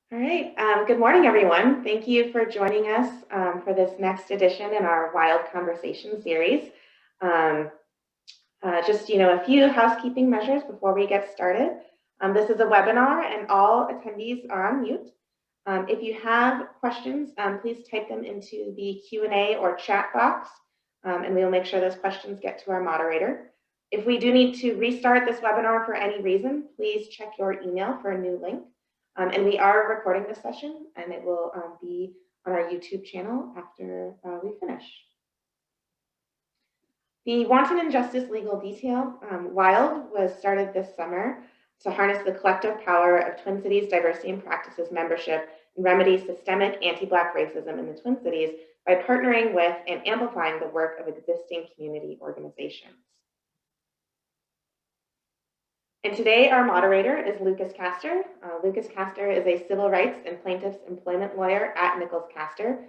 All right. Good morning, everyone. Thank you for joining us for this next edition in our Wild Conversation series. Just, a few housekeeping measures before we get started. This is a webinar and all attendees are on mute. If you have questions, please type them into the Q&A or chat box, and we will make sure those questions get to our moderator. If we do need to restart this webinar for any reason, please check your email for a new link. And we are recording this session, and it will be on our YouTube channel after we finish. The Wanton Injustice Legal Detail, WILD, was started this summer to harness the collective power of Twin Cities Diversity and Practices membership and remedy systemic anti-Black racism in the Twin Cities by partnering with and amplifying the work of existing community organizations. And today, our moderator is Lucas Castor. Lucas Castor is a civil rights and plaintiffs' employment lawyer at Nichols Castor.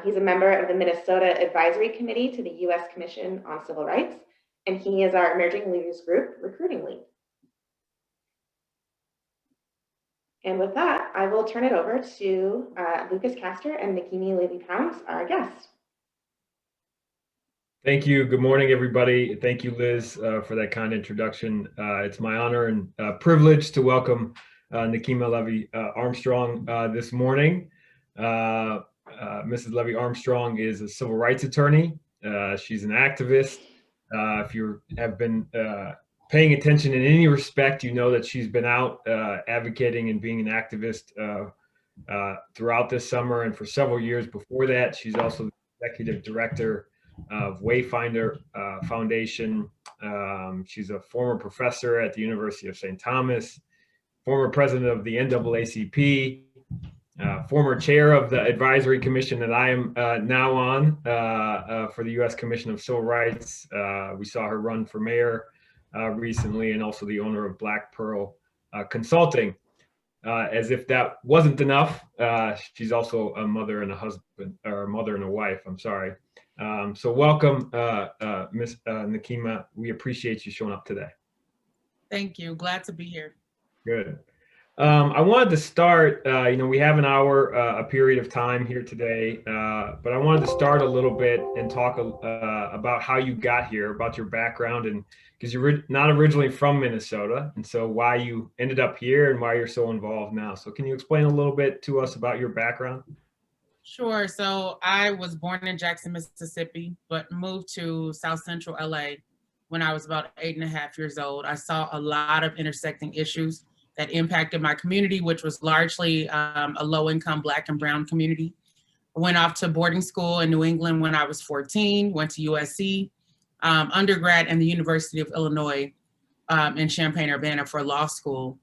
He's a member of the Minnesota Advisory Committee to the U.S. Commission on Civil Rights, and he is our Emerging Leaders Group recruiting lead. And with that, I will turn it over to Lucas Castor and Nekima Levy Armstrong, our guests. Thank you. Good morning, everybody. Thank you, Liz, for that kind introduction. It's my honor and privilege to welcome Nekima Levy Armstrong this morning. Mrs. Levy Armstrong is a civil rights attorney. She's an activist. If you have been paying attention in any respect, you know that she's been out advocating and being an activist throughout this summer and for several years before that. She's also the executive director of Wayfinder Foundation. She's a former professor at the University of St. Thomas, former president of the NAACP, former chair of the advisory commission that I am now on for the U.S. Commission of Civil Rights. We saw her run for mayor recently, and also the owner of Black Pearl Consulting. As if that wasn't enough, she's also a mother and a husband, or a mother and a wife, I'm sorry. So welcome, Ms. Nekima. We appreciate you showing up today. Thank you. Glad to be here. Good. I wanted to start, we have an hour, a period of time here today, but I wanted to start a little bit and talk about how you got here, about your background, and because you're not originally from Minnesota, and so why you ended up here and why you're so involved now. So can you explain a little bit to us about your background? Sure. So I was born in Jackson, Mississippi, but moved to South Central LA when I was about 8.5 years old. I saw a lot of intersecting issues that impacted my community, which was largely a low-income Black and Brown community. I went off to boarding school in New England when I was 14, went to USC, undergrad and the University of Illinois in Champaign-Urbana for law school.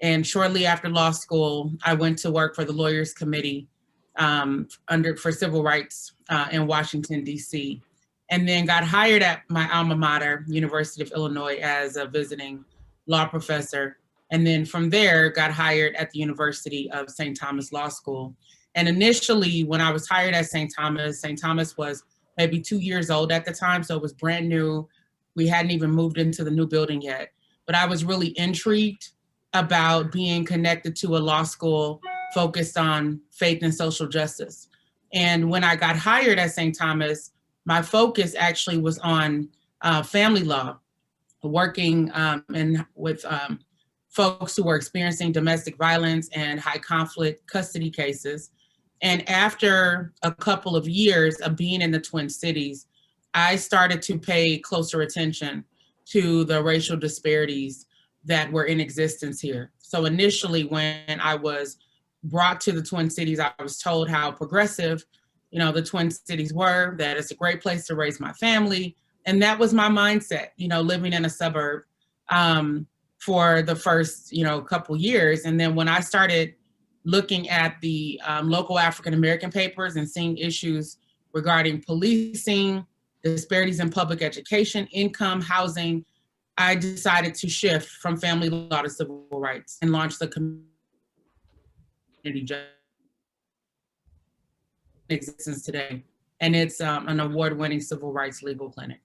And shortly after law school, I went to work for the Lawyers Committee for civil rights in Washington, D.C., and then got hired at my alma mater, University of Illinois, as a visiting law professor. And then from there, got hired at the University of St. Thomas Law School. And initially, when I was hired at St. Thomas was maybe 2 years old at the time, so it was brand new. We hadn't even moved into the new building yet. But I was really intrigued about being connected to a law school focused on faith and social justice. And when I got hired at St. Thomas, my focus actually was on family law, working with folks who were experiencing domestic violence and high conflict custody cases. And after a couple of years of being in the Twin Cities, I started to pay closer attention to the racial disparities that were in existence here. So initially, when I was brought to the Twin Cities, I was told how progressive, the Twin Cities were, that it's a great place to raise my family. And that was my mindset, living in a suburb for the first, couple years. And then when I started looking at the local African-American papers and seeing issues regarding policing, disparities in public education, income, housing, I decided to shift from family law to civil rights and launch the community justice existence today. And it's an award-winning civil rights legal clinic.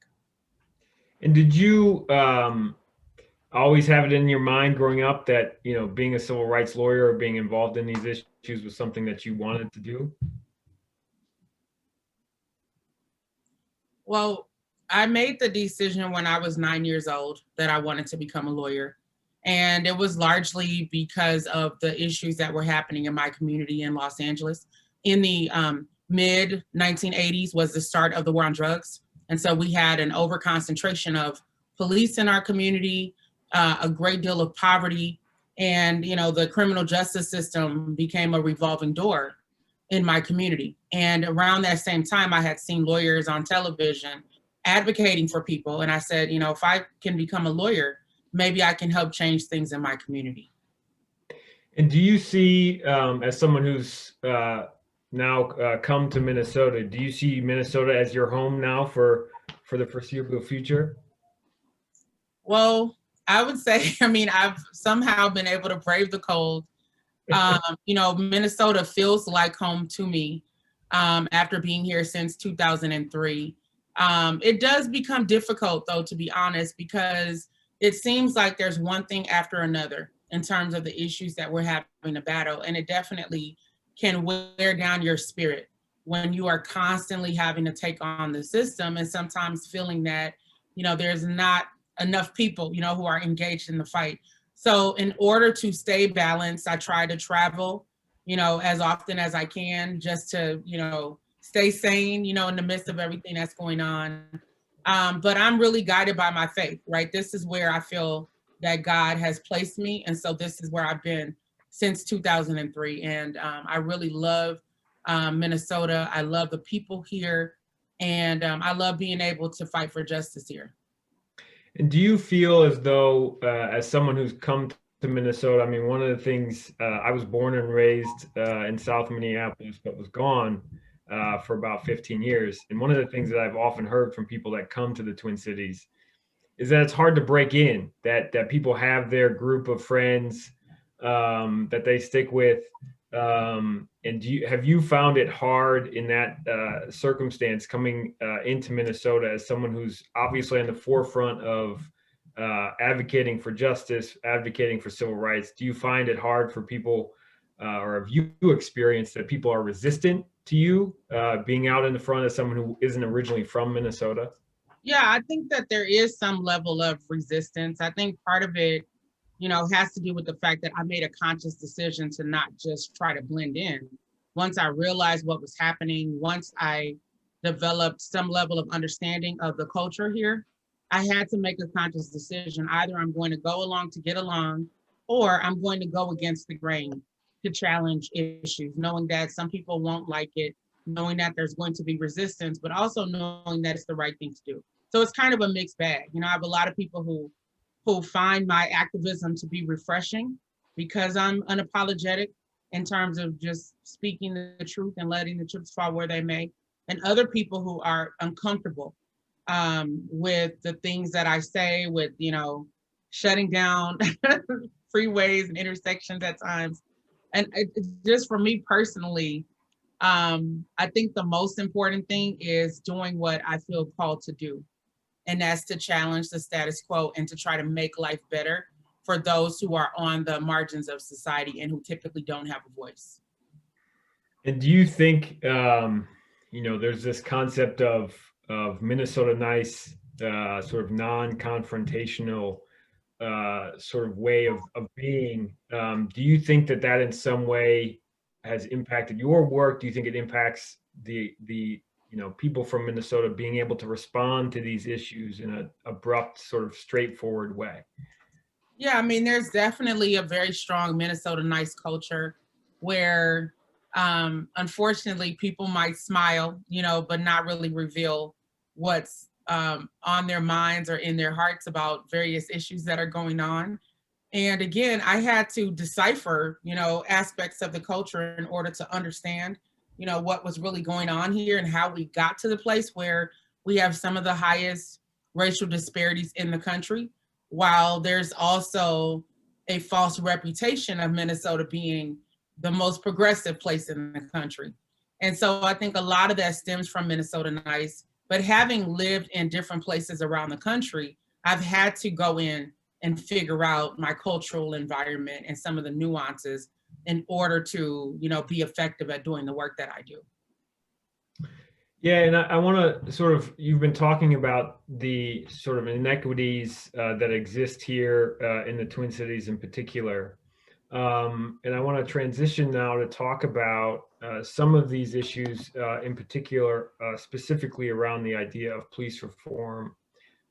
And did you, always have it in your mind growing up that, you know, being a civil rights lawyer or being involved in these issues was something that you wanted to do? Well, I made the decision when I was 9 years old that I wanted to become a lawyer. And it was largely because of the issues that were happening in my community in Los Angeles. In the mid 1980s was the start of the war on drugs. And so we had an overconcentration of police in our community, a great deal of poverty, and the criminal justice system became a revolving door in my community. And around that same time, I had seen lawyers on television advocating for people. And I said, if I can become a lawyer, maybe I can help change things in my community. And do you see, as someone who's now come to Minnesota, do you see Minnesota as your home now for the foreseeable future? Well, I would say, I've somehow been able to brave the cold. Minnesota feels like home to me after being here since 2003. It does become difficult, though, to be honest, because it seems like there's one thing after another in terms of the issues that we're having to battle. And it definitely can wear down your spirit when you are constantly having to take on the system and sometimes feeling that, there's not enough people, who are engaged in the fight. So in order to stay balanced, I try to travel, as often as I can just to, stay sane, in the midst of everything that's going on. But I'm really guided by my faith, right? This is where I feel that God has placed me. And so this is where I've been since 2003. And I really love Minnesota. I love the people here. And I love being able to fight for justice here. And do you feel as though, as someone who's come to Minnesota, one of the things, I was born and raised in South Minneapolis, but was gone for about 15 years. And one of the things that I've often heard from people that come to the Twin Cities is that it's hard to break in, that people have their group of friends that they stick with. And have you found it hard in that circumstance coming into Minnesota as someone who's obviously on the forefront of advocating for justice, advocating for civil rights? Do you find it hard for people, or have you experienced that people are resistant to you being out in the front as someone who isn't originally from Minnesota? Yeah, I think that there is some level of resistance. I think part of it has to do with the fact that I made a conscious decision to not just try to blend in. Once I realized what was happening, once I developed some level of understanding of the culture here, I had to make a conscious decision. Either I'm going to go along to get along, or I'm going to go against the grain to challenge issues, knowing that some people won't like it, knowing that there's going to be resistance, but also knowing that it's the right thing to do. So it's kind of a mixed bag. I have a lot of people who find my activism to be refreshing because I'm unapologetic in terms of just speaking the truth and letting the chips fall where they may. And other people who are uncomfortable with the things that I say, with, shutting down freeways and intersections at times. And just for me personally, I think the most important thing is doing what I feel called to do. And that's to challenge the status quo and to try to make life better for those who are on the margins of society and who typically don't have a voice. And do you think, there's this concept of Minnesota nice, sort of non-confrontational sort of way of being. Do you think that in some way has impacted your work? Do you think it impacts the people from Minnesota being able to respond to these issues in an abrupt, sort of straightforward way? Yeah, there's definitely a very strong Minnesota nice culture where, unfortunately, people might smile, but not really reveal what's on their minds or in their hearts about various issues that are going on. And again, I had to decipher, aspects of the culture in order to understand what was really going on here and how we got to the place where we have some of the highest racial disparities in the country, while there's also a false reputation of Minnesota being the most progressive place in the country. And so I think a lot of that stems from Minnesota nice, but having lived in different places around the country, I've had to go in and figure out my cultural environment and some of the nuances in order to, be effective at doing the work that I do. Yeah, and I want to sort of, you've been talking about the sort of inequities that exist here in the Twin Cities in particular. And I want to transition now to talk about some of these issues in particular, specifically around the idea of police reform.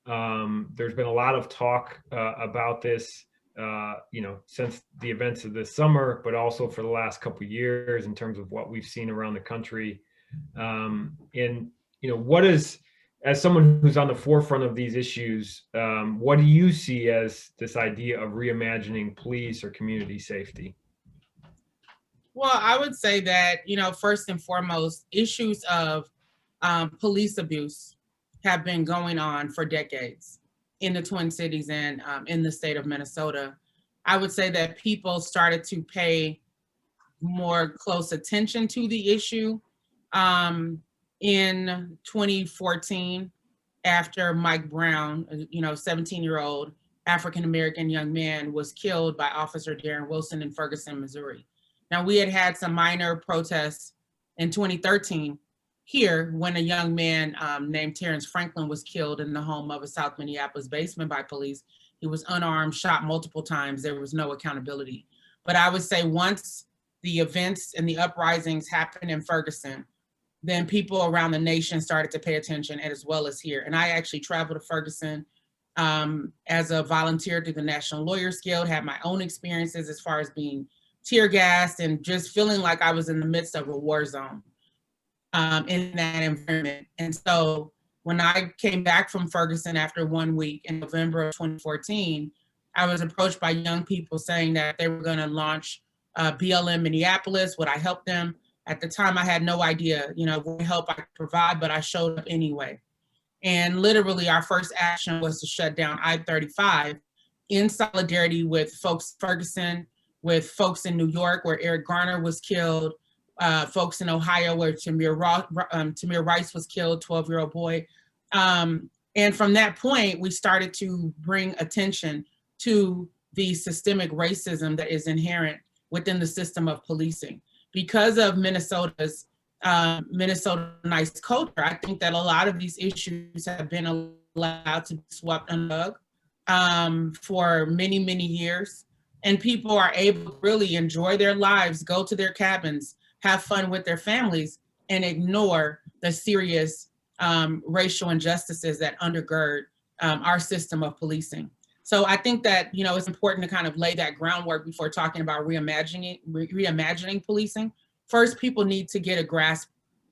There's been a lot of talk about this, since the events of this summer, but also for the last couple of years in terms of what we've seen around the country. And what is, as someone who's on the forefront of these issues, what do you see as this idea of reimagining police or community safety? Well, I would say that, first and foremost, issues of police abuse have been going on for decades in the Twin Cities and in the state of Minnesota. I would say that people started to pay more close attention to the issue in 2014 after Mike Brown, 17-year-old African-American young man, was killed by Officer Darren Wilson in Ferguson, Missouri. Now, we had some minor protests in 2013 here when a young man named Terrence Franklin was killed in the home of a South Minneapolis basement by police. He was unarmed, shot multiple times. There was no accountability. But I would say once the events and the uprisings happened in Ferguson, then people around the nation started to pay attention, as well as here. And I actually traveled to Ferguson as a volunteer through the National Lawyers Guild, had my own experiences as far as being tear gassed and just feeling like I was in the midst of a war zone in that environment. And so when I came back from Ferguson after 1 week in November of 2014, I was approached by young people saying that they were going to launch BLM Minneapolis. Would I help them? At the time, I had no idea, what help I could provide, but I showed up anyway. And literally our first action was to shut down I-35 in solidarity with folks in Ferguson, with folks in New York where Eric Garner was killed, folks in Ohio where Tamir Rice was killed, 12-year-old boy. And from that point, we started to bring attention to the systemic racism that is inherent within the system of policing. Because of Minnesota's Minnesota nice culture, I think that a lot of these issues have been allowed to be swept under the rug for many, many years. And people are able to really enjoy their lives, go to their cabins, have fun with their families, and ignore the serious racial injustices that undergird our system of policing. So I think that, it's important to kind of lay that groundwork before talking about reimagining policing. First, people need to get a grasp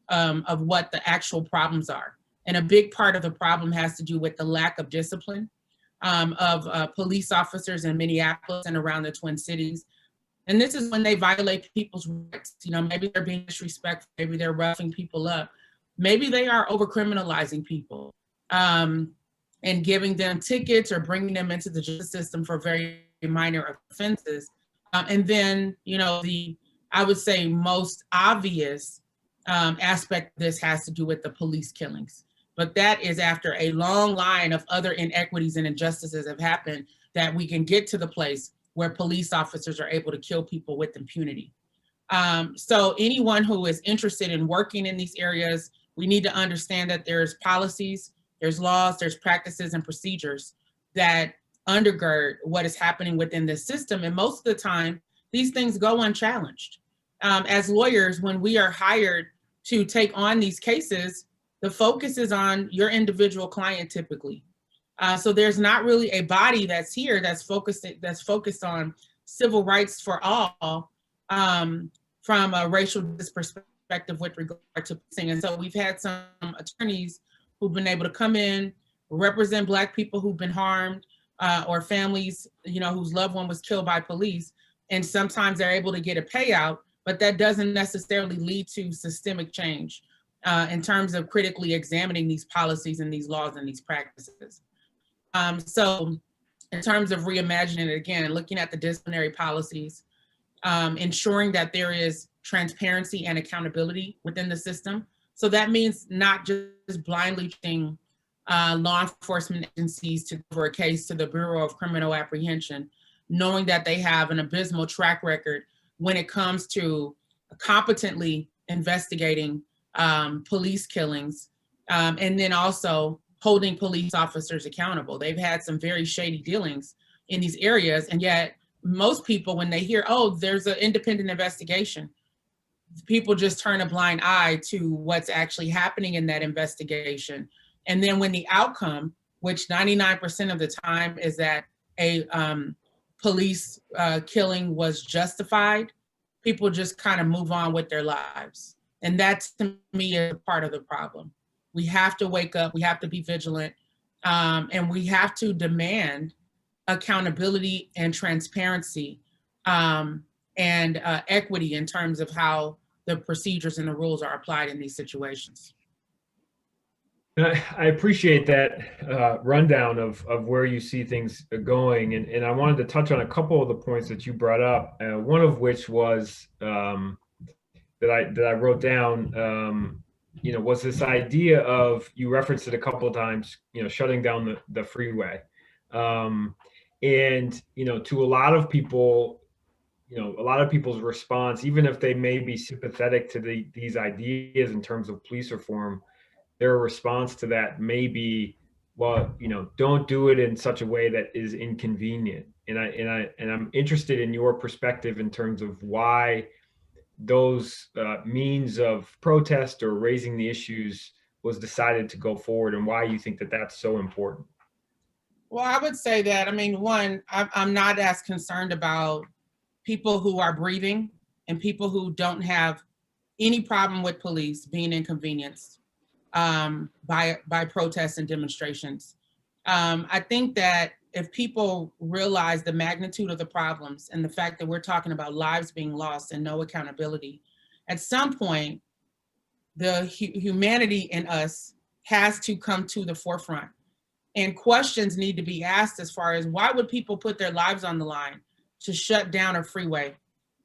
of what the actual problems are. And a big part of the problem has to do with the lack of discipline of police officers in Minneapolis and around the Twin Cities. And this is when they violate people's rights. Maybe they're being disrespectful, maybe they're roughing people up. Maybe they are over-criminalizing people and giving them tickets or bringing them into the justice system for very minor offenses. And then, I would say most obvious aspect of this has to do with the police killings. But that is after a long line of other inequities and injustices have happened that we can get to the place where police officers are able to kill people with impunity. So anyone who is interested in working in these areas, we need to understand that there's policies, there's laws, there's practices and procedures that undergird what is happening within this system. And most of the time, these things go unchallenged. As lawyers, when we are hired to take on these cases, the focus is on your individual client typically. So there's not really a body that's here that's focused on civil rights for all from a racial perspective with regard to policing. And so we've had some attorneys who've been able to come in, represent Black people who've been harmed or families, whose loved one was killed by police. And sometimes they're able to get a payout, but that doesn't necessarily lead to systemic change in terms of critically examining these policies and these laws and these practices. So in terms of reimagining it, again, looking at the disciplinary policies, ensuring that there is transparency and accountability within the system. So that means not just blindly law enforcement agencies to cover a case to the Bureau of Criminal Apprehension, knowing that they have an abysmal track record when it comes to competently investigating police killings, and then also holding police officers accountable. They've had some very shady dealings in these areas, and yet most people, when they hear, oh, there's an independent investigation, people just turn a blind eye to what's actually happening in that investigation. And then when the outcome, which 99% of the time is that a police killing was justified, people just kind of move on with their lives. And that, to me, is part of the problem. We have to wake up, we have to be vigilant, and we have to demand accountability and transparency and equity in terms of how the procedures and the rules are applied in these situations. I appreciate that rundown of where you see things going, and I wanted to touch on a couple of the points that you brought up. One of which was that I wrote down. Was this idea of, you referenced it a couple of times, shutting down the freeway, and to a lot of people, a lot of people's response, even if they may be sympathetic to these ideas in terms of police reform, their response to that may be, well, don't do it in such a way that is inconvenient. And I'm interested in your perspective in terms of why those means of protest or raising the issues was decided to go forward, and why you think that that's so important. Well, I would say that, one, I'm not as concerned about people who are breathing and people who don't have any problem with police being inconvenienced by protests and demonstrations. I think that if people realize the magnitude of the problems and the fact that we're talking about lives being lost and no accountability, at some point, the humanity in us has to come to the forefront. And questions need to be asked as far as, why would people put their lives on the line to shut down a freeway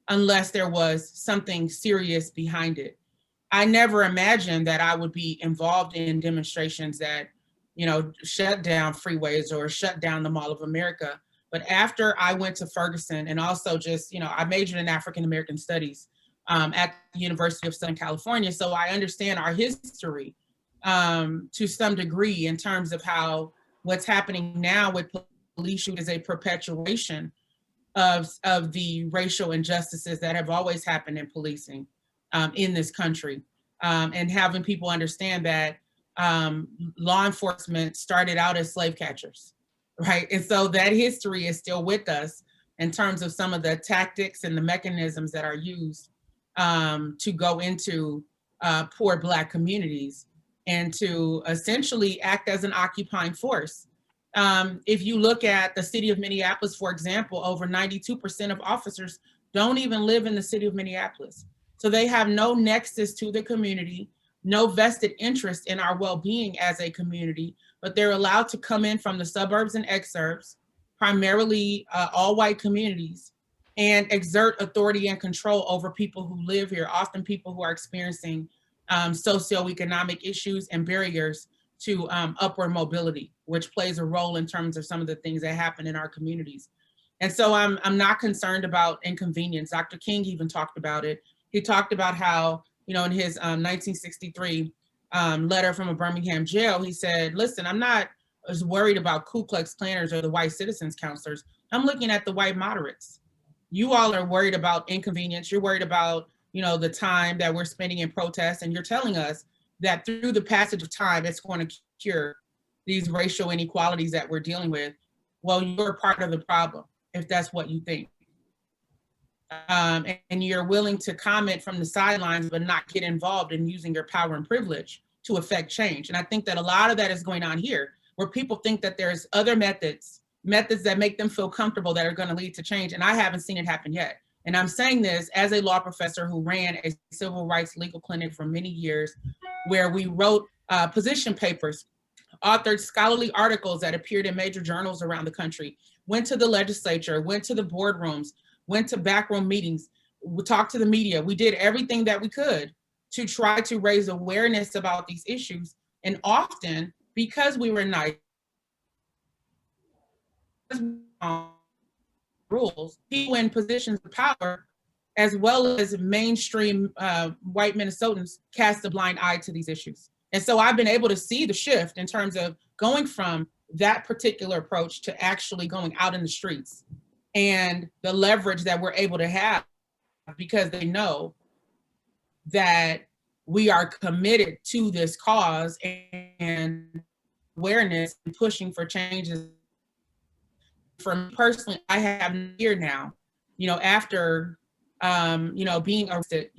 unless there was something serious behind it? I never imagined that I would be involved in demonstrations that, shut down freeways or shut down the Mall of America. But after I went to Ferguson, and also just, I majored in African American Studies at the University of Southern California. So I understand our history to some degree in terms of how what's happening now with police shootings is a perpetuation of the racial injustices that have always happened in policing in this country. And having people understand that law enforcement started out as slave catchers, right? And so that history is still with us in terms of some of the tactics and the mechanisms that are used to go into poor Black communities and to essentially act as an occupying force. If you look at the city of Minneapolis, for example, over 92% of officers don't even live in the city of Minneapolis. So they have no nexus to the community, no vested interest in our well-being as a community, but they're allowed to come in from the suburbs and exurbs, primarily all white communities, and exert authority and control over people who live here, often people who are experiencing socioeconomic issues and barriers to upward mobility, which plays a role in terms of some of the things that happen in our communities. And so I'm not concerned about inconvenience. Dr. King even talked about it. He talked about how, in his 1963 letter from a Birmingham jail, he said, listen, I'm not as worried about Ku Klux Klanners or the white citizens counselors. I'm looking at the white moderates. You all are worried about inconvenience. You're worried about, the time that we're spending in protests, and you're telling us that through the passage of time, it's going to cure these racial inequalities that we're dealing with. Well, you're part of the problem if that's what you think. And you're willing to comment from the sidelines, but not get involved in using your power and privilege to affect change. And I think that a lot of that is going on here, where people think that there's other methods that make them feel comfortable that are going to lead to change. And I haven't seen it happen yet. And I'm saying this as a law professor who ran a civil rights legal clinic for many years, where we wrote position papers, authored scholarly articles that appeared in major journals around the country, went to the legislature, went to the boardrooms, went to backroom meetings, we talked to the media. We did everything that we could to try to raise awareness about these issues. And often because we were nice rules, people in positions of power, as well as mainstream white Minnesotans, cast a blind eye to these issues. And so I've been able to see the shift in terms of going from that particular approach to actually going out in the streets, and the leverage that we're able to have because they know that we are committed to this cause and awareness and pushing for changes. For me personally, I have here now, after, being arrested,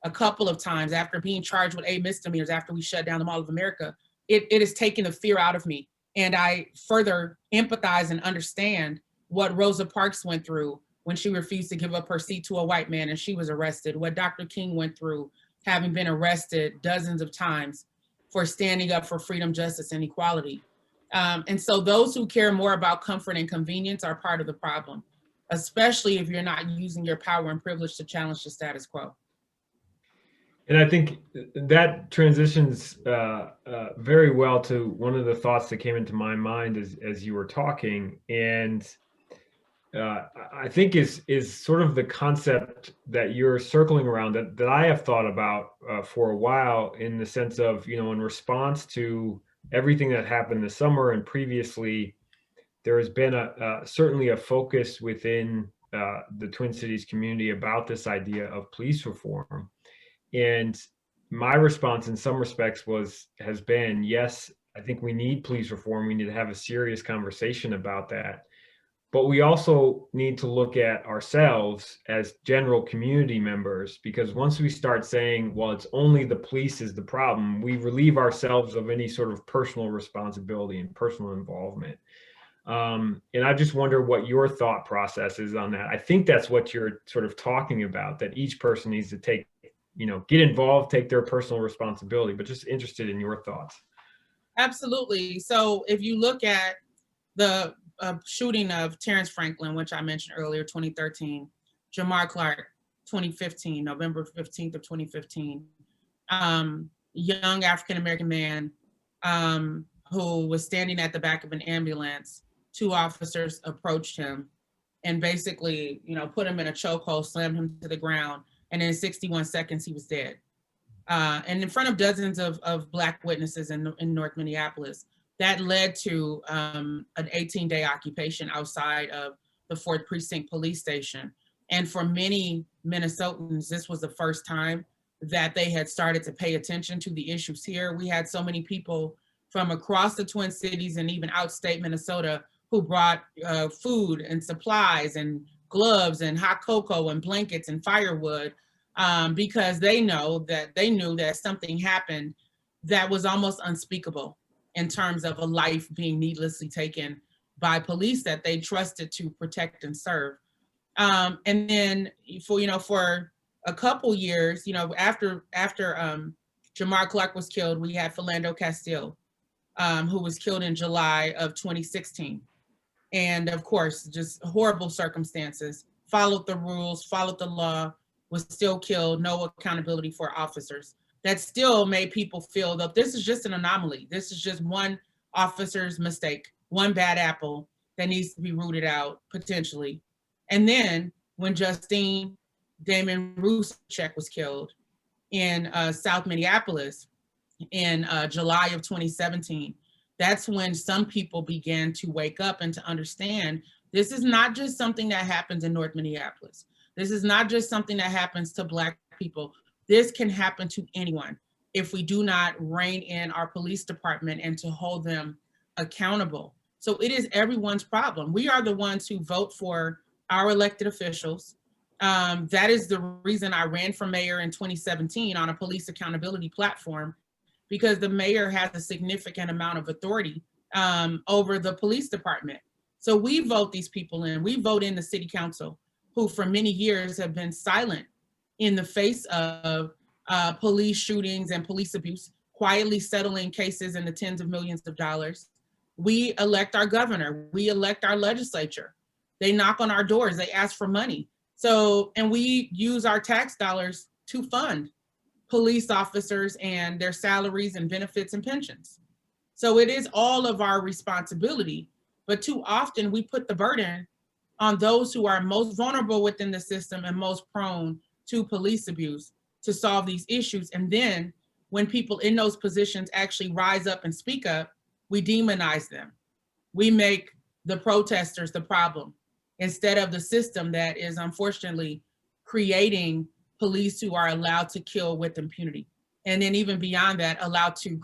a couple of times, after being charged with 8 misdemeanors, after we shut down the Mall of America, it has taken the fear out of me. And I further empathize and understand what Rosa Parks went through when she refused to give up her seat to a white man and she was arrested, what Dr. King went through, having been arrested dozens of times for standing up for freedom, justice, and equality. And so those who care more about comfort and convenience are part of the problem, especially if you're not using your power and privilege to challenge the status quo. And I think that transitions very well to one of the thoughts that came into my mind as you were talking. And I think is sort of the concept that you're circling around that I have thought about for a while, in the sense of, in response to everything that happened this summer and previously, there has been certainly a focus within the Twin Cities community about this idea of police reform. And my response in some respects has been, yes, I think we need police reform. We need to have a serious conversation about that. But we also need to look at ourselves as general community members, because once we start saying, well, it's only the police is the problem, we relieve ourselves of any sort of personal responsibility and personal involvement. And I just wonder what your thought process is on that. I think that's what you're sort of talking about, that each person needs to take, get involved, take their personal responsibility, but just interested in your thoughts. Absolutely. So if you look at the shooting of Terrence Franklin, which I mentioned earlier, 2013, Jamar Clark, 2015, November 15th of 2015, young African-American man who was standing at the back of an ambulance. 2 officers approached him and basically, put him in a chokehold, slammed him to the ground, and in 61 seconds, he was dead. And in front of dozens of Black witnesses in North Minneapolis. That led to an 18-day occupation outside of the 4th Precinct Police Station. And for many Minnesotans, this was the first time that they had started to pay attention to the issues here. We had so many people from across the Twin Cities and even outstate Minnesota who brought food and supplies and gloves and hot cocoa and blankets and firewood because they knew that something happened that was almost unspeakable in terms of a life being needlessly taken by police that they trusted to protect and serve. And then for a couple years, after Jamar Clark was killed, we had Philando Castile, who was killed in July of 2016. And of course, just horrible circumstances, followed the rules, followed the law, was still killed, no accountability for officers. That still made people feel that this is just an anomaly. This is just one officer's mistake, one bad apple that needs to be rooted out potentially. And then when Justine Damon Rusacek was killed in South Minneapolis in July of 2017, that's when some people began to wake up and to understand this is not just something that happens in North Minneapolis. This is not just something that happens to Black people. This can happen to anyone if we do not rein in our police department and to hold them accountable. So it is everyone's problem. We are the ones who vote for our elected officials. That is the reason I ran for mayor in 2017 on a police accountability platform, because the mayor has a significant amount of authority over the police department. So we vote these people in. We vote in the city council, who for many years have been silent in the face of police shootings and police abuse, quietly settling cases in the tens of millions of dollars. We elect our governor, we elect our legislature. They knock on our doors, they ask for money. So, and we use our tax dollars to fund police officers and their salaries and benefits and pensions. So it is all of our responsibility, but too often we put the burden on those who are most vulnerable within the system and most prone to police abuse to solve these issues. And then when people in those positions actually rise up and speak up, we demonize them. We make the protesters the problem instead of the system that is unfortunately creating police who are allowed to kill with impunity. And then even beyond that, allowed to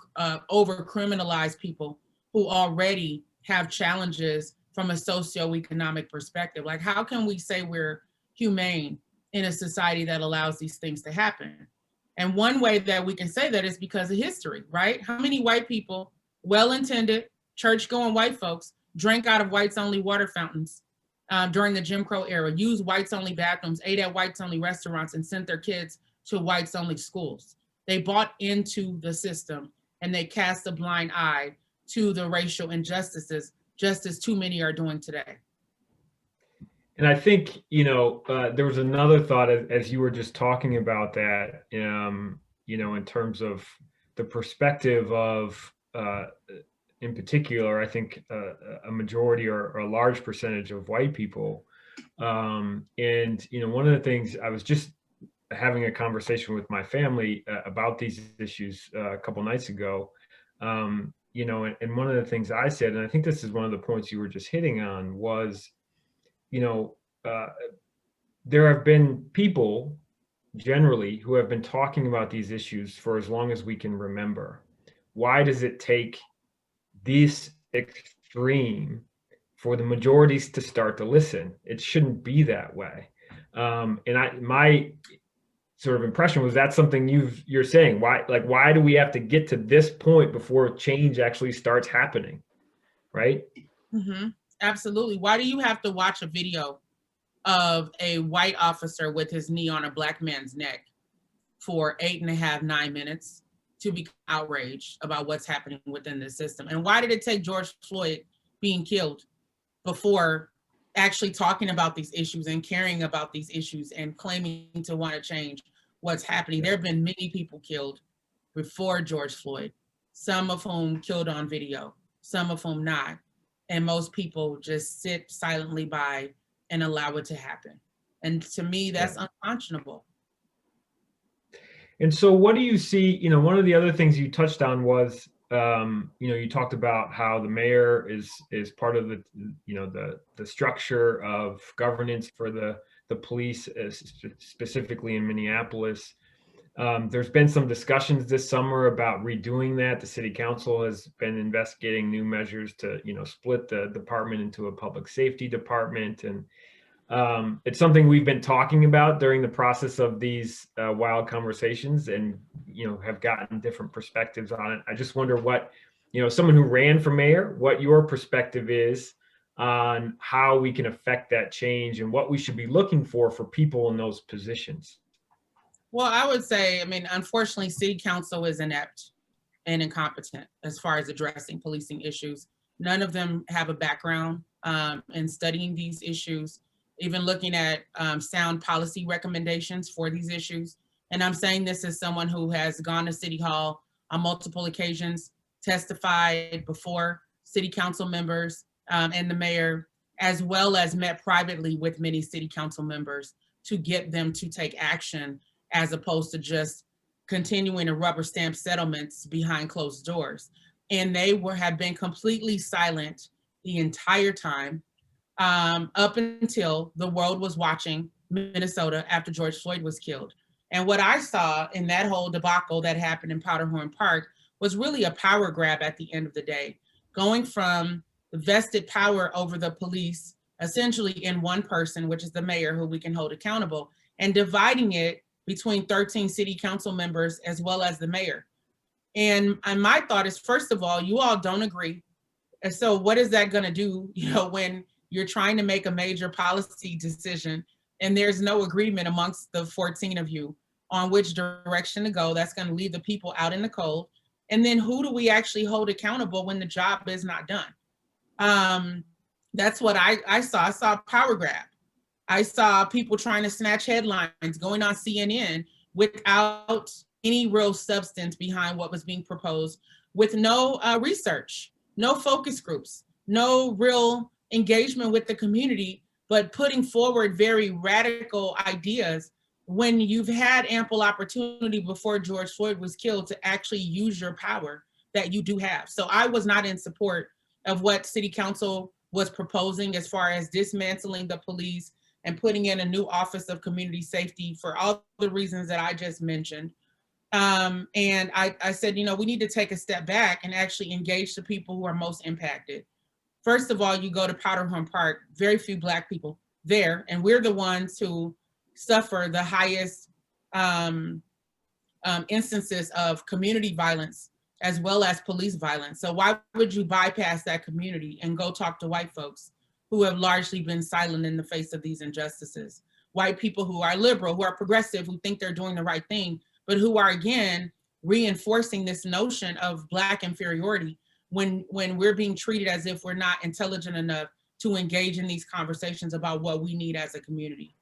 over criminalize people who already have challenges from a socioeconomic perspective. Like, how can we say we're humane in a society that allows these things to happen? And one way that we can say that is because of history, right? How many white people, well-intended, church-going white folks, drank out of whites-only water fountains during the Jim Crow era, used whites-only bathrooms, ate at whites-only restaurants, and sent their kids to whites-only schools? They bought into the system and they cast a blind eye to the racial injustices, just as too many are doing today. And I think, there was another thought as you were just talking about that, in terms of the perspective of, in particular, I think a majority or a large percentage of white people. And, one of the things I was just having a conversation with my family about these issues a couple nights ago, and one of the things I said, and I think this is one of the points you were just hitting on, was, there have been people generally who have been talking about these issues for as long as we can remember. Why does it take this extreme for the majorities to start to listen? It shouldn't be that way. My sort of impression was that's something you're saying. Why do we have to get to this point before change actually starts happening? Right? Mm-hmm. Absolutely. Why do you have to watch a video of a white officer with his knee on a black man's neck for 8.5, 9 minutes to be outraged about what's happening within the system? And why did it take George Floyd being killed before actually talking about these issues and caring about these issues and claiming to want to change what's happening? There have been many people killed before George Floyd, some of whom killed on video, some of whom not. And most people just sit silently by and allow it to happen. And to me, that's unconscionable. And so what do you see, one of the other things you touched on was, you talked about how the mayor is part of the structure of governance for the police, specifically in Minneapolis. There's been some discussions this summer about redoing that. The city council has been investigating new measures to, split the department into a public safety department. And it's something we've been talking about during the process of these wild conversations, and, have gotten different perspectives on it. I just wonder what, someone who ran for mayor, what your perspective is on how we can affect that change and what we should be looking for people in those positions. Well, I would say, unfortunately, city council is inept and incompetent as far as addressing policing issues. None of them have a background in studying these issues, even looking at sound policy recommendations for these issues. And I'm saying this as someone who has gone to City Hall on multiple occasions, testified before city council members and the mayor, as well as met privately with many city council members to get them to take action, as opposed to just continuing to rubber stamp settlements behind closed doors. And they have been completely silent the entire time, up until the world was watching Minnesota after George Floyd was killed. And what I saw in that whole debacle that happened in Powderhorn Park was really a power grab at the end of the day, going from the vested power over the police, essentially in one person, which is the mayor, who we can hold accountable, and dividing it between 13 city council members as well as the mayor. And my thought is, first of all, you all don't agree. And so what is that gonna do, when you're trying to make a major policy decision and there's no agreement amongst the 14 of you on which direction to go? That's gonna leave the people out in the cold. And then who do we actually hold accountable when the job is not done? That's what I saw. I saw a power grab. I saw people trying to snatch headlines, going on CNN without any real substance behind what was being proposed, with no research, no focus groups, no real engagement with the community, but putting forward very radical ideas when you've had ample opportunity before George Floyd was killed to actually use your power that you do have. So I was not in support of what City Council was proposing as far as dismantling the police and putting in a new Office of Community Safety for all the reasons that I just mentioned. And I said, you know, we need to take a step back and actually engage the people who are most impacted. First of all, you go to Powderhorn Park, very few Black people there, and we're the ones who suffer the highest instances of community violence as well as police violence. So why would you bypass that community and go talk to white folks who have largely been silent in the face of these injustices? White people who are liberal, who are progressive, who think they're doing the right thing, but who are, again, reinforcing this notion of Black inferiority when we're being treated as if we're not intelligent enough to engage in these conversations about what we need as a community.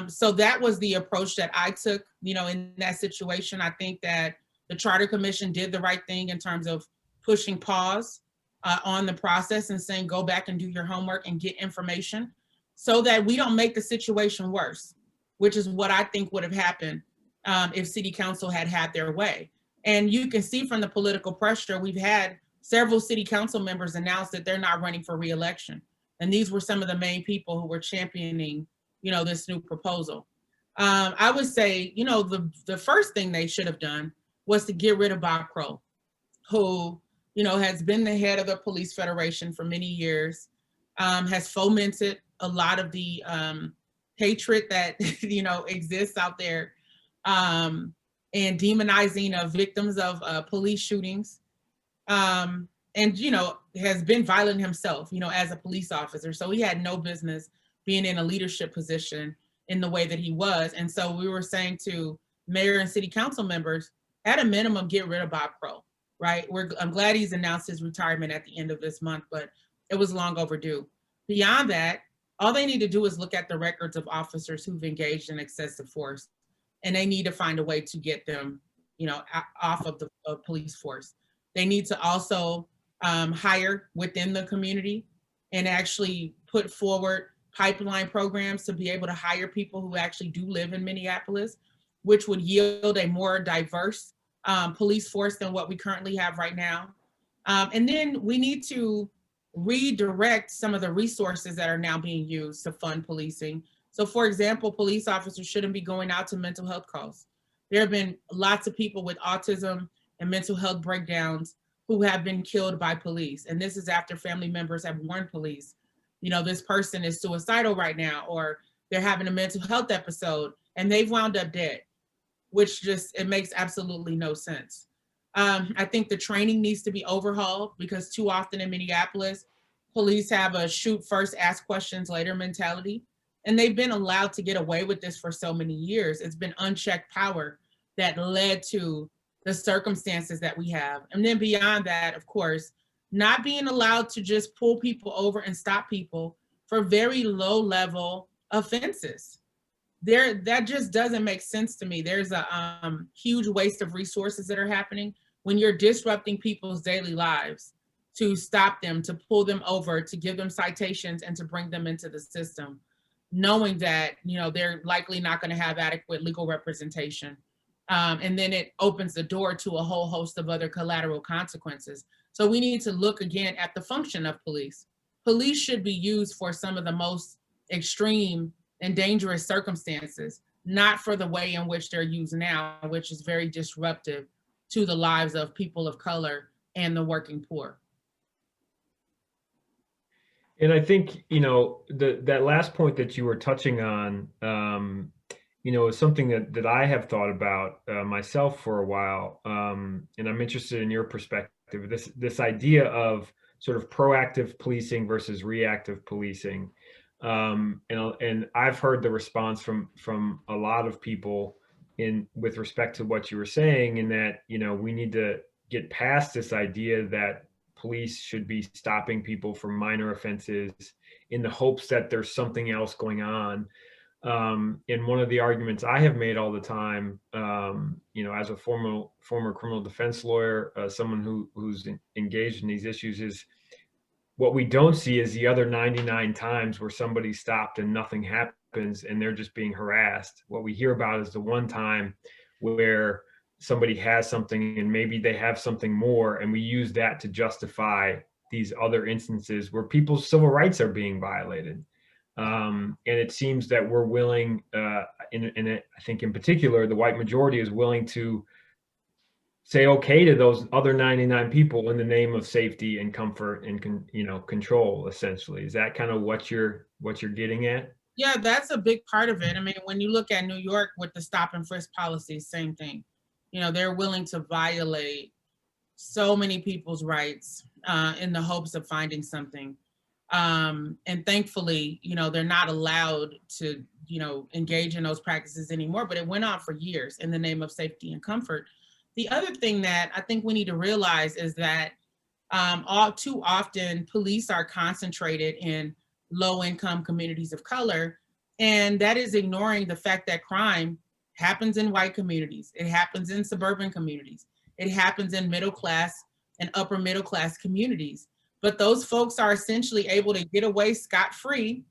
So that was the approach that I took, you know, in that situation. I think that the Charter Commission did the right thing in terms of pushing pause on the process and saying, go back and do your homework and get information so that we don't make the situation worse, which is what I think would have happened if City Council had had their way. And you can see from the political pressure, we've had several City Council members announce that they're not running for re-election. And these were some of the main people who were championing, you know, this new proposal. I would say, you know, the first thing they should have done was to get rid of Bob Crow, who, you know, has been the head of the Police Federation for many years, has fomented a lot of the hatred that, you know, exists out there, and demonizing of victims of police shootings, and, you know, has been violent himself, you know, as a police officer. So he had no business being in a leadership position in the way that he was. And so we were saying to mayor and city council members, at a minimum, get rid of Bob Crow, right? I'm glad he's announced his retirement at the end of this month, but it was long overdue. Beyond that, all they need to do is look at the records of officers who've engaged in excessive force, and they need to find a way to get them, you know, off of the police force. They need to also hire within the community and actually put forward pipeline programs to be able to hire people who actually do live in Minneapolis, which would yield a more diverse police force than what we currently have right now. And then we need to redirect some of the resources that are now being used to fund policing. So for example, police officers shouldn't be going out to mental health calls. There have been lots of people with autism and mental health breakdowns who have been killed by police. And this is after family members have warned police, you know, this person is suicidal right now, or they're having a mental health episode and they've wound up dead, which just, it makes absolutely no sense. I think the training needs to be overhauled because too often in Minneapolis, police have a shoot first, ask questions later mentality. And they've been allowed to get away with this for so many years. It's been unchecked power that led to the circumstances that we have. And then beyond that, of course, not being allowed to just pull people over and stop people for very low level offenses. That just doesn't make sense to me. There's a huge waste of resources that are happening when you're disrupting people's daily lives to stop them, to pull them over, to give them citations and to bring them into the system, knowing that, you know, they're likely not going to have adequate legal representation. And then it opens the door to a whole host of other collateral consequences. So we need to look again at the function of police. Police should be used for some of the most extreme and dangerous circumstances, not for the way in which they're used now, which is very disruptive to the lives of people of color and the working poor. And I think, you know, that last point that you were touching on, you know, is something that I have thought about myself for a while. And I'm interested in your perspective. This idea of sort of proactive policing versus reactive policing. And I've heard the response from a lot of people with respect to what you were saying, in that, you know, we need to get past this idea that police should be stopping people from minor offenses in the hopes that there's something else going on. And one of the arguments I have made all the time, as a former criminal defense lawyer, someone who's engaged in these issues, is what we don't see is the other 99 times where somebody's stopped and nothing happens and they're just being harassed. What we hear about is the one time where somebody has something and maybe they have something more, and we use that to justify these other instances where people's civil rights are being violated. And it seems that we're willing, I think in particular, the white majority is willing to say okay to those other 99 people in the name of safety and comfort and control. Essentially, is that kind of what you're getting at? Yeah, that's a big part of it. I mean, when you look at New York with the stop and frisk policy, same thing. They're willing to violate so many people's rights in the hopes of finding something. And thankfully, they're not allowed to, engage in those practices anymore, but it went on for years in the name of safety and comfort. The other thing that I think we need to realize is that all too often police are concentrated in low-income communities of color, and that is ignoring the fact that crime happens in white communities. It happens in suburban communities. It happens in middle class and upper middle class communities. But those folks are essentially able to get away scot-free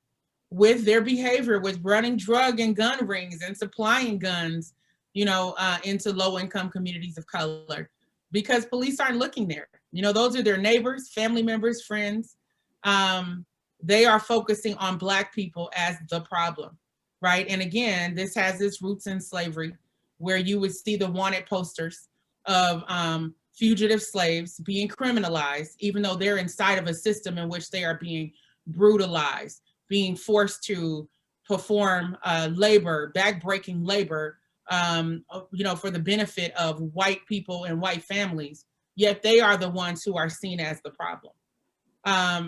with their behavior, with running drug and gun rings and supplying guns, into low-income communities of color, because police aren't looking there. Those are their neighbors, family members, friends. They are focusing on Black people as the problem, right? And again, this has its roots in slavery, where you would see the wanted posters of fugitive slaves being criminalized, even though they're inside of a system in which they are being brutalized, being forced to perform labor, backbreaking labor, for the benefit of white people and white families, yet they are the ones who are seen as the problem.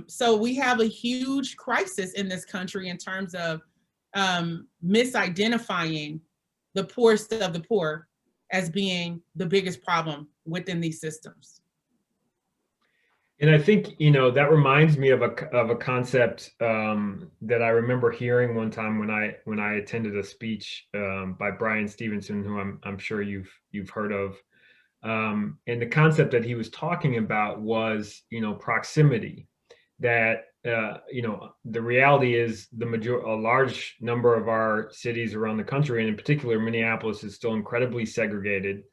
So we have a huge crisis in this country in terms of misidentifying the poorest of the poor as being the biggest problem within these systems. And I think, that reminds me of a concept that I remember hearing one time when I attended a speech by Brian Stevenson, who I'm sure you've heard of. And the concept that he was talking about was, proximity. That the reality is a large number of our cities around the country, and in particular Minneapolis, is still incredibly segregated.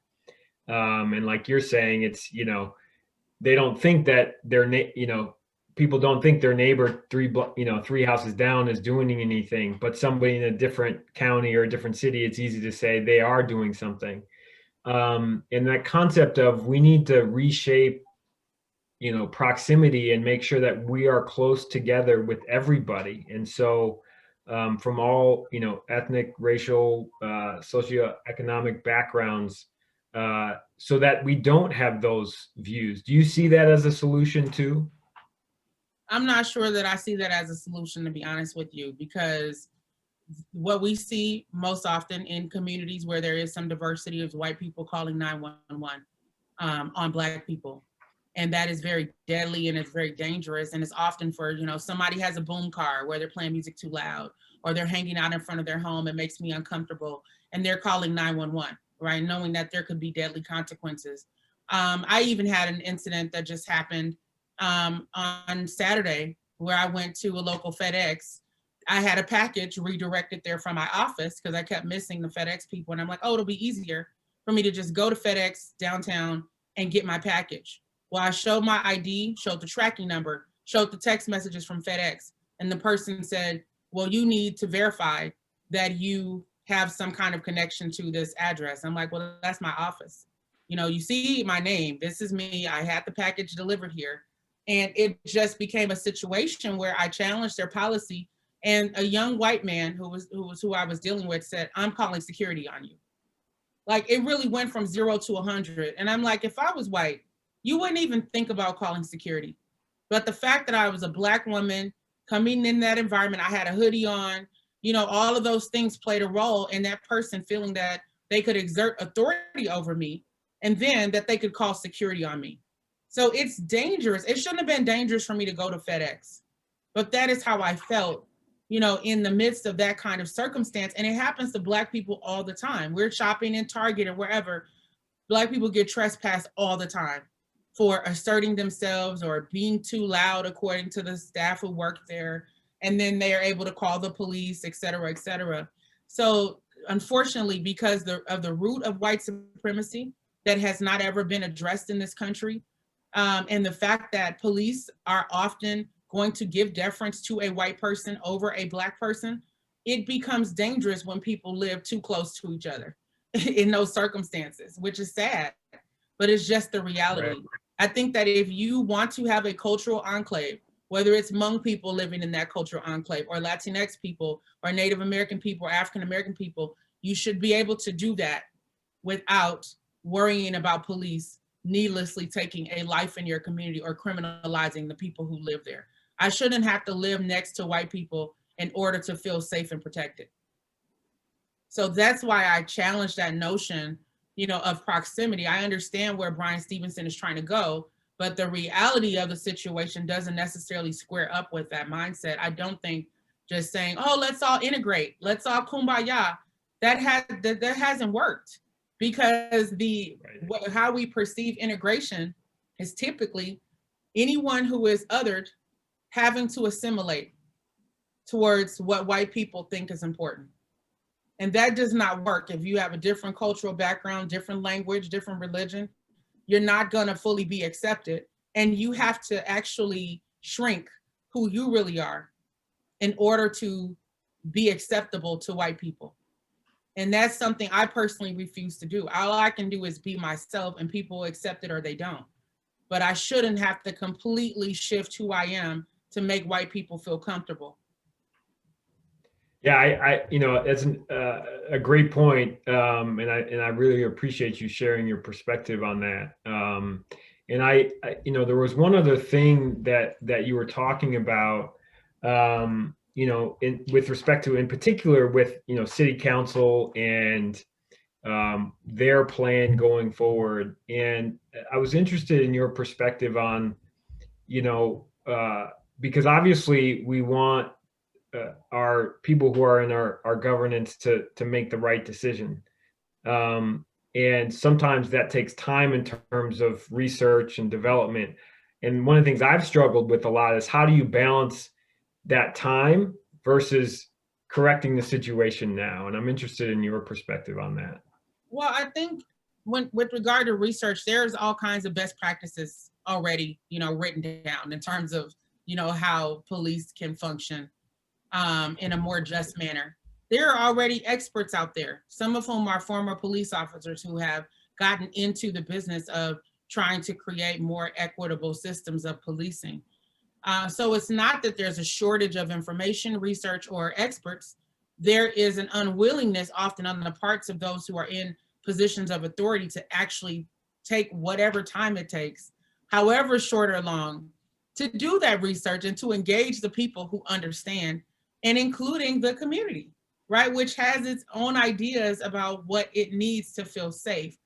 And like you're saying, it's they don't think that people don't think their neighbor three houses down is doing anything, but somebody in a different county or a different city, it's easy to say they are doing something. And that concept of we need to reshape proximity and make sure that we are close together with everybody. And so from all, ethnic, racial, socioeconomic backgrounds, so that we don't have those views. Do you see that as a solution too? I'm not sure that I see that as a solution, to be honest with you, because what we see most often in communities where there is some diversity is white people calling 911 on Black people. And that is very deadly and it's very dangerous. And it's often for, somebody has a boom car where they're playing music too loud, or they're hanging out in front of their home. It makes me uncomfortable. And they're calling 911, right? Knowing that there could be deadly consequences. I even had an incident that just happened on Saturday where I went to a local FedEx. I had a package redirected there from my office because I kept missing the FedEx people. And I'm like, oh, it'll be easier for me to just go to FedEx downtown and get my package. Well, I showed my ID, showed the tracking number, showed the text messages from FedEx. And the person said, well, you need to verify that you have some kind of connection to this address. I'm like, well, that's my office. You see my name, this is me. I had the package delivered here. And it just became a situation where I challenged their policy. And a young white man who I was dealing with said, I'm calling security on you. Like, it really went from 0 to 100. And I'm like, if I was white, you wouldn't even think about calling security. But the fact that I was a Black woman coming in that environment, I had a hoodie on, all of those things played a role in that person feeling that they could exert authority over me, and then that they could call security on me. So it's dangerous. It shouldn't have been dangerous for me to go to FedEx, but that is how I felt in the midst of that kind of circumstance. And it happens to Black people all the time. We're shopping in Target or wherever. Black people get trespassed all the time for asserting themselves or being too loud, according to the staff who work there. And then they are able to call the police, et cetera, et cetera. So unfortunately, because of the root of white supremacy that has not ever been addressed in this country, and the fact that police are often going to give deference to a white person over a Black person, it becomes dangerous when people live too close to each other in those circumstances, which is sad, but it's just the reality. Right. I think that if you want to have a cultural enclave, whether it's Hmong people living in that cultural enclave or Latinx people or Native American people or African American people, you should be able to do that without worrying about police needlessly taking a life in your community or criminalizing the people who live there. I shouldn't have to live next to white people in order to feel safe and protected. So that's why I challenge that notion, of proximity. I understand where Brian Stevenson is trying to go, but the reality of the situation doesn't necessarily square up with that mindset. I don't think just saying, oh, let's all integrate, let's all kumbaya, that hasn't worked, because how we perceive integration is typically anyone who is othered having to assimilate towards what white people think is important. And that does not work. If you have a different cultural background, different language, different religion, you're not gonna fully be accepted. And you have to actually shrink who you really are in order to be acceptable to white people. And that's something I personally refuse to do. All I can do is be myself, and people accept it or they don't. But I shouldn't have to completely shift who I am to make white people feel comfortable. Yeah, it's a great point, and I really appreciate you sharing your perspective on that. And I there was one other thing that you were talking about, with respect to, in particular, with city council and their plan going forward. And I was interested in your perspective on, because obviously we want our people who are in our governance to make the right decision. And sometimes that takes time in terms of research and development. And one of the things I've struggled with a lot is, how do you balance that time versus correcting the situation now? And I'm interested in your perspective on that. Well, I think with regard to research, there's all kinds of best practices already, written down in terms of, how police can function in a more just manner. There are already experts out there, some of whom are former police officers who have gotten into the business of trying to create more equitable systems of policing. So it's not that there's a shortage of information, research, or experts. There is an unwillingness often on the parts of those who are in positions of authority to actually take whatever time it takes, however short or long, to do that research and to engage the people who understand, and including the community, right? Which has its own ideas about what it needs to feel safe.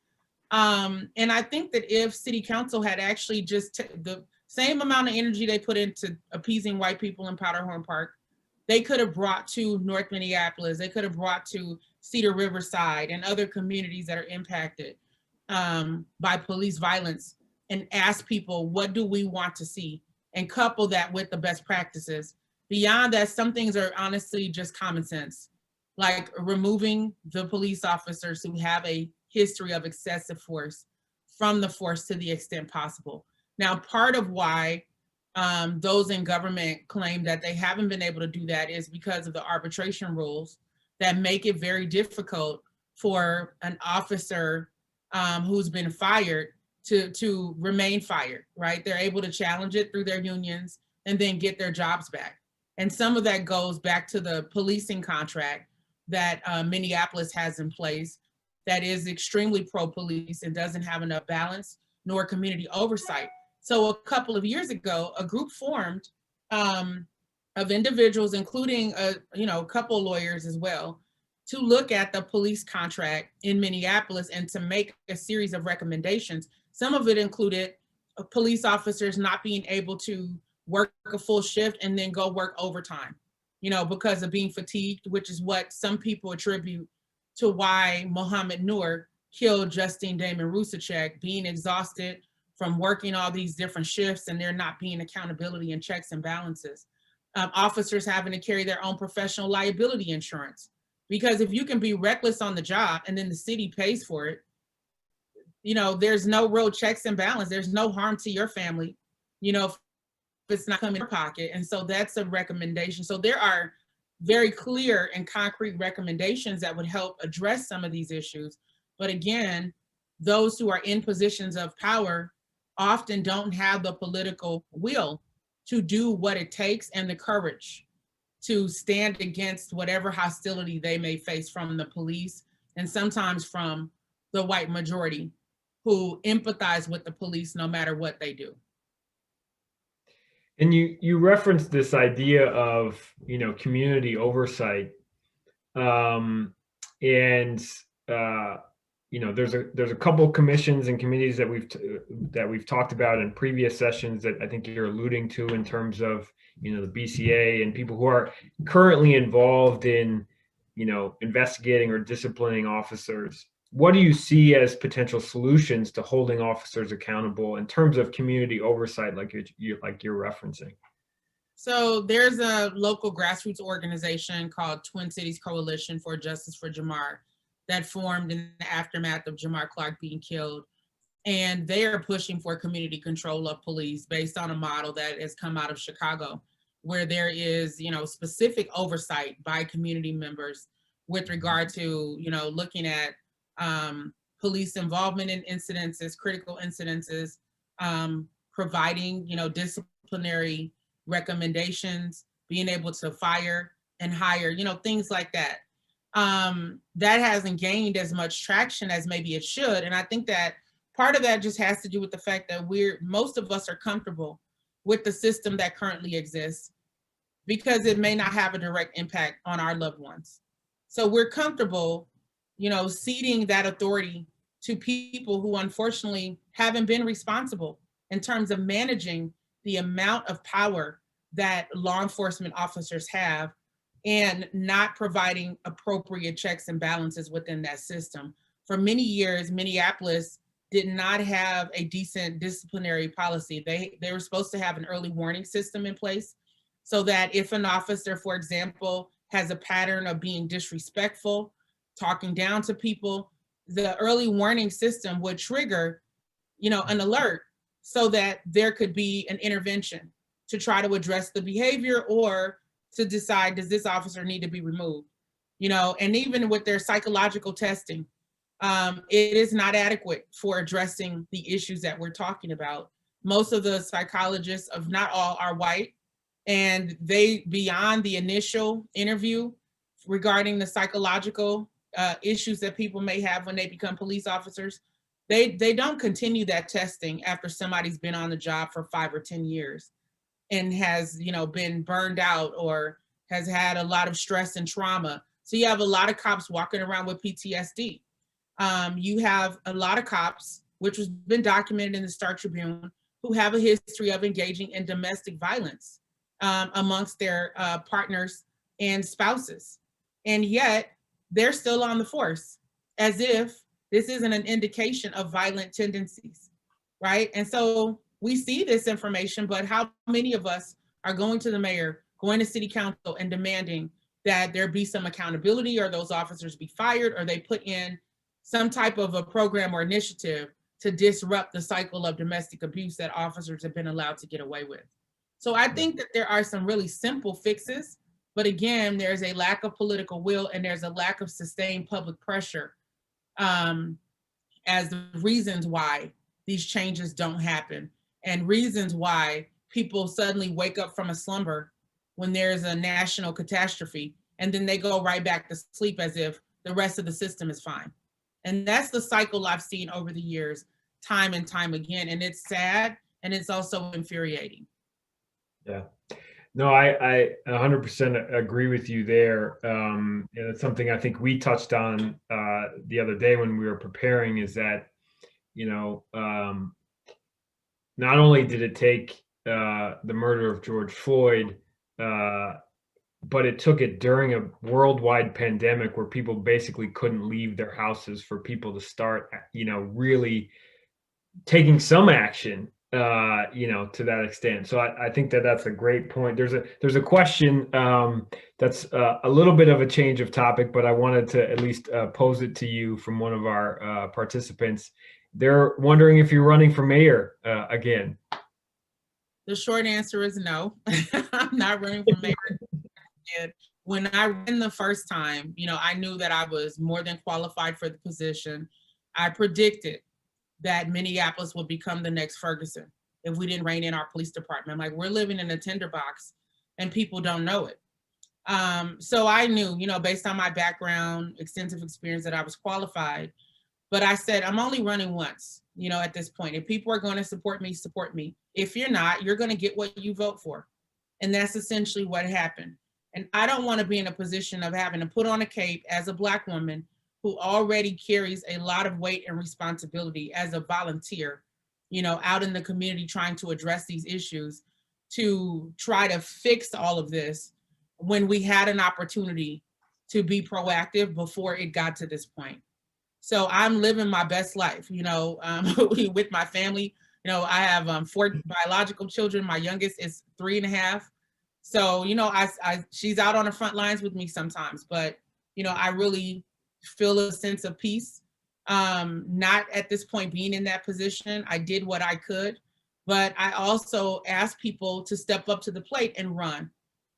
And I think that if city council had actually just the same amount of energy they put into appeasing white people in Powderhorn Park, they could have brought to North Minneapolis, they could have brought to Cedar Riverside and other communities that are impacted by police violence, and ask people, what do we want to see? And couple that with the best practices. Beyond that, some things are honestly just common sense, like removing the police officers who have a history of excessive force from the force to the extent possible. Now, part of why those in government claim that they haven't been able to do that is because of the arbitration rules that make it very difficult for an officer who's been fired to remain fired, right? They're able to challenge it through their unions and then get their jobs back. And some of that goes back to the policing contract that Minneapolis has in place that is extremely pro-police and doesn't have enough balance nor community oversight. So a couple of years ago, a group formed of individuals, including a couple lawyers as well, to look at the police contract in Minneapolis and to make a series of recommendations. Some of it included police officers not being able to work a full shift and then go work overtime, because of being fatigued, which is what some people attribute to why Mohammed Noor killed Justine Damon Rusacek, being exhausted from working all these different shifts and there not being accountability and checks and balances. Officers having to carry their own professional liability insurance. Because if you can be reckless on the job and then the city pays for it, there's no real checks and balance. There's no harm to your family, if it's not coming in your pocket. And so that's a recommendation. So there are very clear and concrete recommendations that would help address some of these issues. But again, those who are in positions of power often don't have the political will to do what it takes and the courage to stand against whatever hostility they may face from the police and sometimes from the white majority who empathize with the police no matter what they do. And you referenced this idea of, community oversight. There's a couple commissions and committees that we've talked about in previous sessions that I think you're alluding to in terms of, the BCA and people who are currently involved in, investigating or disciplining officers. What do you see as potential solutions to holding officers accountable in terms of community oversight, like you're referencing? So there's a local grassroots organization called Twin Cities Coalition for Justice for Jamar that formed in the aftermath of Jamar Clark being killed. And they are pushing for community control of police based on a model that has come out of Chicago, where there is, specific oversight by community members with regard to, looking at police involvement in incidences, critical incidences, providing, disciplinary recommendations, being able to fire and hire, things like that. That hasn't gained as much traction as maybe it should. And I think that part of that just has to do with the fact that most of us are comfortable with the system that currently exists because it may not have a direct impact on our loved ones. So we're comfortable, ceding that authority to people who unfortunately haven't been responsible in terms of managing the amount of power that law enforcement officers have and not providing appropriate checks and balances within that system. For many years, Minneapolis did not have a decent disciplinary policy. They were supposed to have an early warning system in place so that if an officer, for example, has a pattern of being disrespectful, talking down to people, the early warning system would trigger, an alert so that there could be an intervention to try to address the behavior or to decide, does this officer need to be removed? And even with their psychological testing, it is not adequate for addressing the issues that we're talking about. Most of the psychologists, of not all, are white, and they, beyond the initial interview regarding the psychological issues that people may have when they become police officers, they don't continue that testing after somebody's been on the job for 5 or 10 years and has, been burned out or has had a lot of stress and trauma. So you have a lot of cops walking around with PTSD. You have a lot of cops, which has been documented in the Star Tribune, who have a history of engaging in domestic violence amongst their partners and spouses. And yet they're still on the force as if this isn't an indication of violent tendencies, right? And so we see this information, but how many of us are going to the mayor, going to city council and demanding that there be some accountability or those officers be fired or they put in some type of a program or initiative to disrupt the cycle of domestic abuse that officers have been allowed to get away with? So I think that there are some really simple fixes, but again, there's a lack of political will and there's a lack of sustained public pressure as the reasons why these changes don't happen and reasons why people suddenly wake up from a slumber when there's a national catastrophe and then they go right back to sleep as if the rest of the system is fine. And that's the cycle I've seen over the years, time and time again. And it's sad and it's also infuriating. Yeah. No, I 100% agree with you there. And it's something I think we touched on the other day when we were preparing is that, not only did it take the murder of George Floyd but it took it during a worldwide pandemic where people basically couldn't leave their houses for people to start, really taking some action, to that extent. So I think that that's a great point. There's a question that's a little bit of a change of topic, but I wanted to at least pose it to you from one of our participants. They're wondering if you're running for mayor again. The short answer is no. I'm not running for mayor. When I ran the first time, I knew that I was more than qualified for the position. I predicted that Minneapolis would become the next Ferguson if we didn't rein in our police department. Like, we're living in a tinderbox and people don't know it. So I knew, based on my background, extensive experience, that I was qualified. But I said, I'm only running once, at this point. If people are going to support me, support me. If you're not, you're going to get what you vote for. And that's essentially what happened. And I don't want to be in a position of having to put on a cape as a Black woman who already carries a lot of weight and responsibility as a volunteer, out in the community trying to address these issues, to try to fix all of this when we had an opportunity to be proactive before it got to this point. So I'm living my best life, with my family. I have 4 biological children. My youngest is 3.5. So, she's out on the front lines with me sometimes, but, I really feel a sense of peace. Not at this point being in that position. I did what I could, but I also asked people to step up to the plate and run,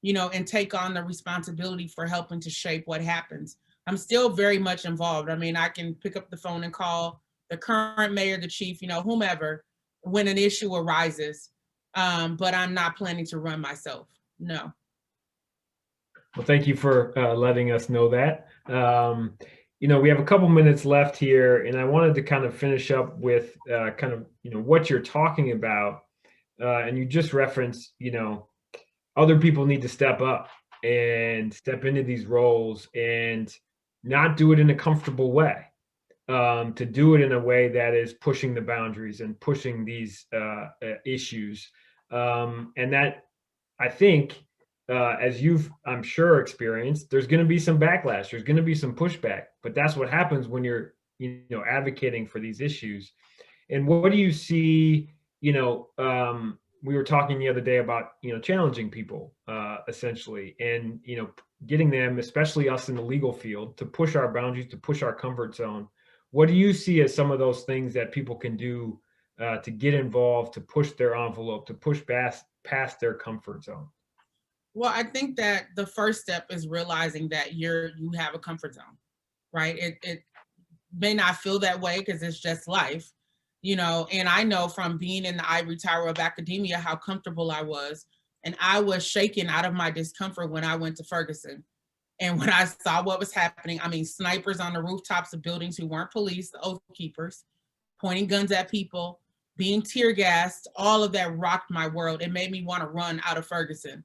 and take on the responsibility for helping to shape what happens. I'm still very much involved. I mean, I can pick up the phone and call the current mayor, the chief, whomever, when an issue arises, but I'm not planning to run myself, no. Well, thank you for letting us know that. We have a couple minutes left here, and I wanted to kind of finish up with what you're talking about. And you just referenced, other people need to step up and step into these roles and not do it in a comfortable way, to do it in a way that is pushing the boundaries and pushing these issues. And that, I think, as you've, I'm sure, experienced, there's going to be some backlash. There's going to be some pushback, but that's what happens when you're, advocating for these issues. And what do you see? We were talking the other day about, challenging people, essentially, and, getting them, especially us in the legal field, to push our boundaries, to push our comfort zone. What do you see as some of those things that people can do to get involved, to push their envelope, to push past their comfort zone? Well, I think that the first step is realizing that you have a comfort zone, right? It may not feel that way because it's just life, and I know from being in the ivory tower of academia how comfortable I was. And I was shaken out of my discomfort when I went to Ferguson. And when I saw what was happening, I mean, snipers on the rooftops of buildings who weren't police, the oath keepers, pointing guns at people, being tear gassed, all of that rocked my world. It made me want to run out of Ferguson,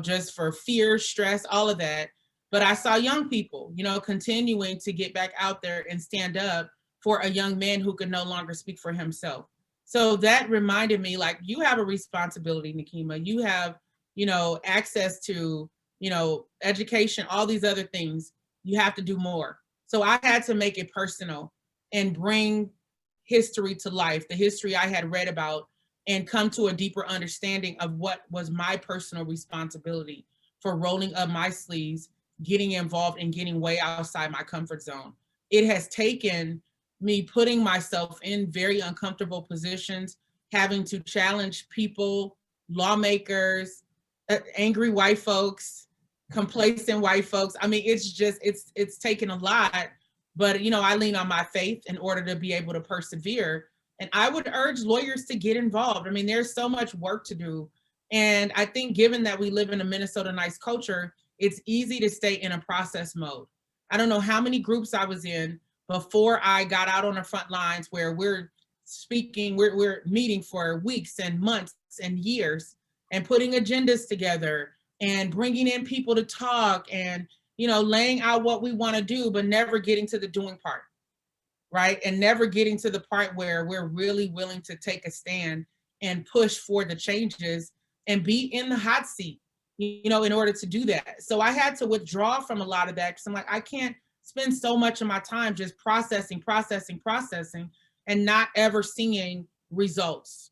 just for fear, stress, all of that. But I saw young people, continuing to get back out there and stand up for a young man who could no longer speak for himself. So that reminded me, like, you have a responsibility, Nekima. You have, access to, education, all these other things. You have to do more. So I had to make it personal and bring history to life, the history I had read about, and come to a deeper understanding of what was my personal responsibility for rolling up my sleeves, getting involved, and getting way outside my comfort zone. It has taken me putting myself in very uncomfortable positions, having to challenge people, lawmakers, angry white folks, complacent white folks. I mean, it's taken a lot, but I lean on my faith in order to be able to persevere. And I would urge lawyers to get involved. I mean, there's so much work to do. And I think given that we live in a Minnesota nice culture, it's easy to stay in a process mode. I don't know how many groups I was in before I got out on the front lines where we're speaking, we're meeting for weeks and months and years and putting agendas together and bringing in people to talk and, laying out what we want to do, but never getting to the doing part, right? And never getting to the part where we're really willing to take a stand and push for the changes and be in the hot seat. you know, in order to do that. So I had to withdraw from a lot of that because I'm like, I can't spend so much of my time just processing, and not ever seeing results.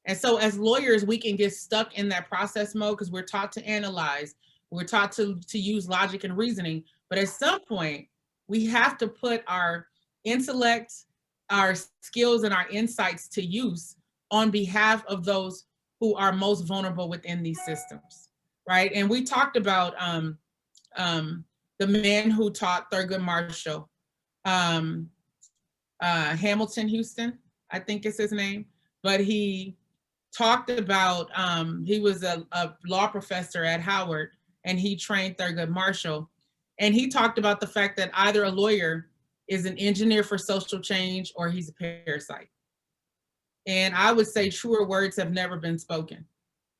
And so as lawyers, we can get stuck in that process mode because we're taught to analyze, we're taught to use logic and reasoning. But at some point, we have to put our intellect, our skills, and our insights to use on behalf of those who are most vulnerable within these systems, right? And we talked about the man who taught Thurgood Marshall, Hamilton Houston, I think is his name, but he talked about, he was a law professor at Howard, and he trained Thurgood Marshall. And he talked about the fact that either a lawyer is an engineer for social change or he's a parasite. And I would say truer words have never been spoken.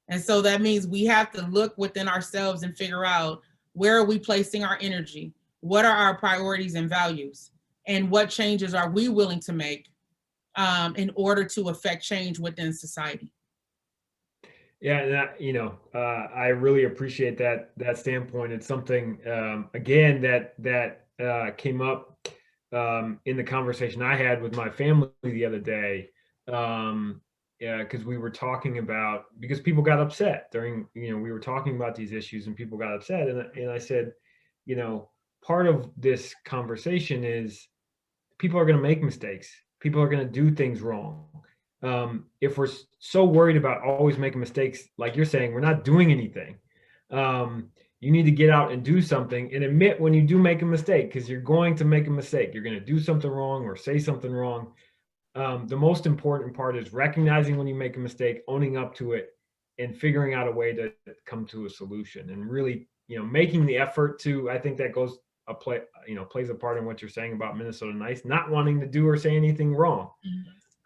And so that means we have to look within ourselves and figure out, where are we placing our energy? What are our priorities and values? And what changes are we willing to make in order to affect change within society? Yeah, and I really appreciate that standpoint. It's something again that came up in the conversation I had with my family the other day. Because we were talking about, because people got upset during, we were talking about these issues and people got upset, and I said, part of this conversation is people are going to make mistakes. People are going to do things wrong. If we're so worried about always making mistakes, like you're saying, we're not doing anything. You need to get out and do something and admit when you do make a mistake, because you're going to make a mistake. You're going to do something wrong or say something wrong. The most important part is recognizing when you make a mistake, owning up to it, and figuring out a way to come to a solution, and really, making the effort to, I think that plays a part in what you're saying about Minnesota Nice, not wanting to do or say anything wrong.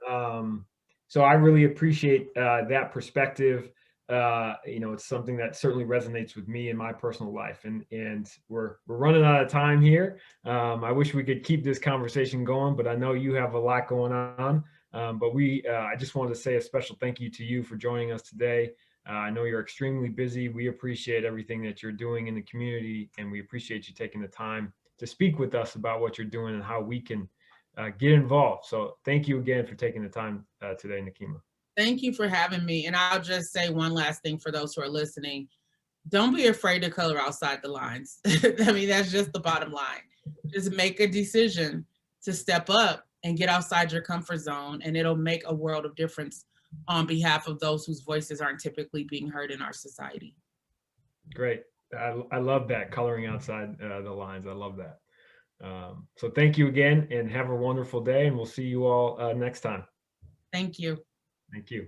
Mm-hmm. So I really appreciate that perspective. It's something that certainly resonates with me in my personal life, and we're running out of time here. I wish we could keep this conversation going, but I know you have a lot going on. But I just wanted to say a special thank you to you for joining us today. I know you're extremely busy. We appreciate everything that you're doing in the community, and we appreciate you taking the time to speak with us about what you're doing and how we can get involved. So thank you again for taking the time today, Nekima. Thank you for having me. And I'll just say one last thing for those who are listening. Don't be afraid to color outside the lines. I mean, that's just the bottom line. Just make a decision to step up and get outside your comfort zone, and it'll make a world of difference on behalf of those whose voices aren't typically being heard in our society. Great. I love that, coloring outside the lines. I love that. So thank you again, and have a wonderful day, and we'll see you all next time. Thank you. Thank you.